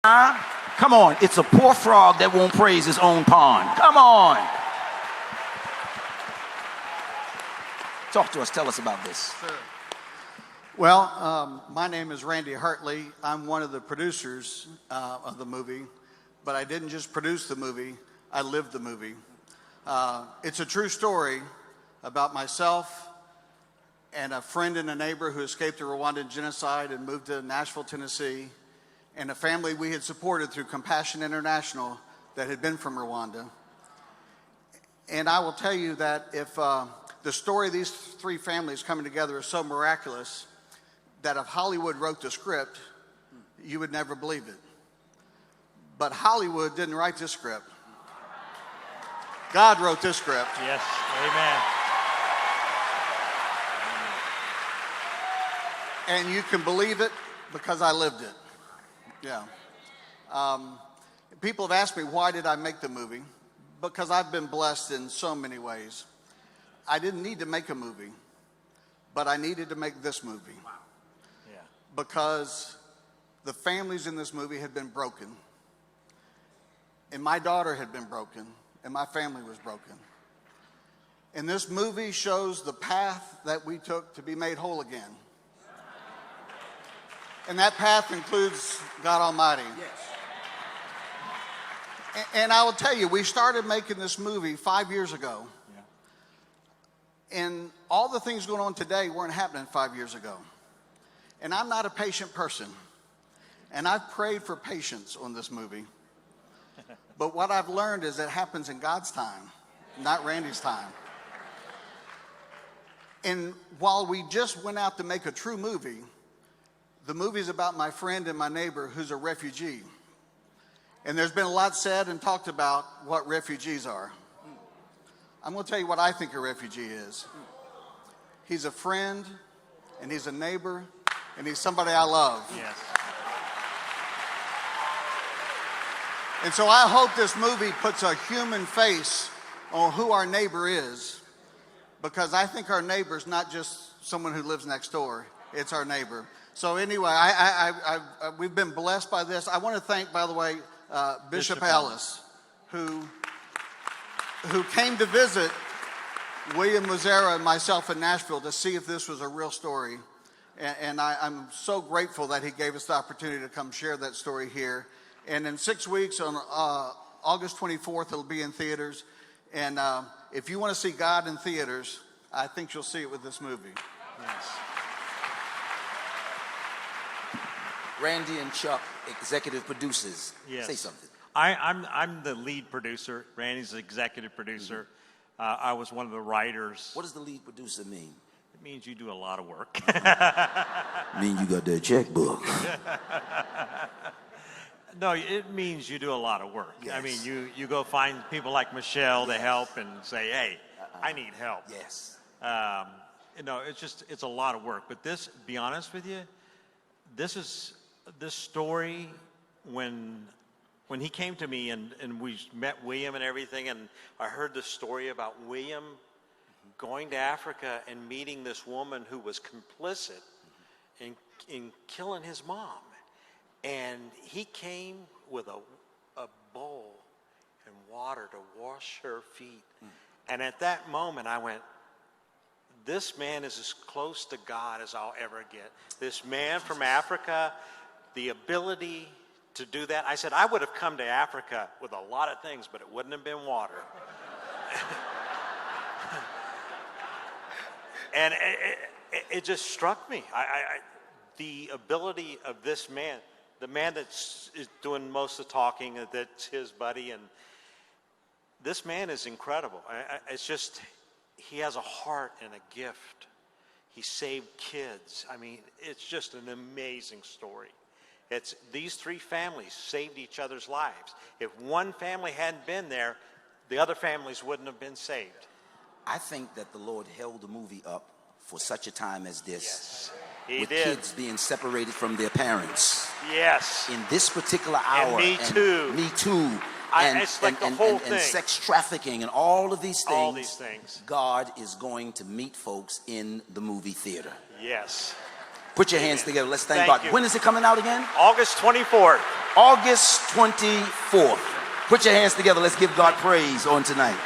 Come on, it's a poor frog that won't praise his own pond. Come on. Talk to us, tell us about this. Sure. Well, my name is Randy Hartley. I'm one of the producers of the movie, but I didn't just produce the movie, I lived the movie. It's a true story about myself and a friend and a neighbor who escaped the Rwandan genocide and moved to Nashville, Tennessee, and a family we had supported through Compassion International that had been from Rwanda. And I will tell you that if the story of these three families coming together is so miraculous that if Hollywood wrote the script, you would never believe it. But Hollywood didn't write this script. God wrote this script. Yes, amen. And you can believe it because I lived it. Yeah. People have asked me, why did I make the movie? Because I've been blessed in so many ways. I didn't need to make a movie, but I needed to make this movie. Wow. Yeah. Because the families in this movie had been broken. And my daughter had been broken, and my family was broken. And this movie shows the path that we took to be made whole again. And that path includes God Almighty. Yes. And I will tell you, we started making this movie 5 years ago. Yeah. And all the things going on today weren't happening 5 years ago. And I'm not a patient person. And I've prayed for patience on this movie. But what I've learned is it happens in God's time, not Randy's time. And while we just went out to make a true movie, the movie's about my friend and my neighbor who's a refugee. And there's been a lot said and talked about what refugees are. I'm going to tell you what I think a refugee is. He's a friend, and he's a neighbor, and he's somebody I love. Yes. And so I hope this movie puts a human face on who our neighbor is, because I think our neighbor's not just someone who lives next door. It's our neighbor. So anyway, we've been blessed by this. I want to thank, by the way, Bishop Ellis, who came to visit William Muzera and myself in Nashville to see if this was a real story. And I'm so grateful that he gave us the opportunity to come share that story here. And in 6 weeks, on August 24th, it'll be in theaters. And if you want to see God in theaters, I think you'll see it with this movie. Yes. Randy and Chuck, executive producers. Yes. Say something. I'm the lead producer. Randy's the executive producer. I was one of the writers. What does the lead producer mean? It means you do a lot of work. Mean you got that checkbook. No, it means you do a lot of work. Yes. I mean, you go find people like Michelle to help and say, hey, I need help. Yes. It's a lot of work. But this, be honest with you, this story, when he came to me and we met William and everything, and I heard the story about William going to Africa and meeting this woman who was complicit in killing his mom. And he came with a bowl and water to wash her feet. And at that moment, I went, this man is as close to God as I'll ever get. This man from Africa, the ability to do that. I said, I would have come to Africa with a lot of things, but it wouldn't have been water. And it just struck me. The ability of this man, the man that is doing most of the talking, that's his buddy, and this man is incredible. It's just, he has a heart and a gift. He saved kids. I mean, it's just an amazing story. It's these three families saved each other's lives. If one family hadn't been there, the other families wouldn't have been saved. I think that the Lord held the movie up for such a time as this. Yes, he with did. Kids being separated from their parents. Yes. In this particular hour. And Me Too. Me Too. It's like the whole thing. And sex trafficking and all of these things. All these things. God is going to meet folks in the movie theater. Yes. Put your hands together. Let's thank Thank God. you. When is it coming out again? August 24th. August 24th. Put your hands together. Let's give God praise on tonight.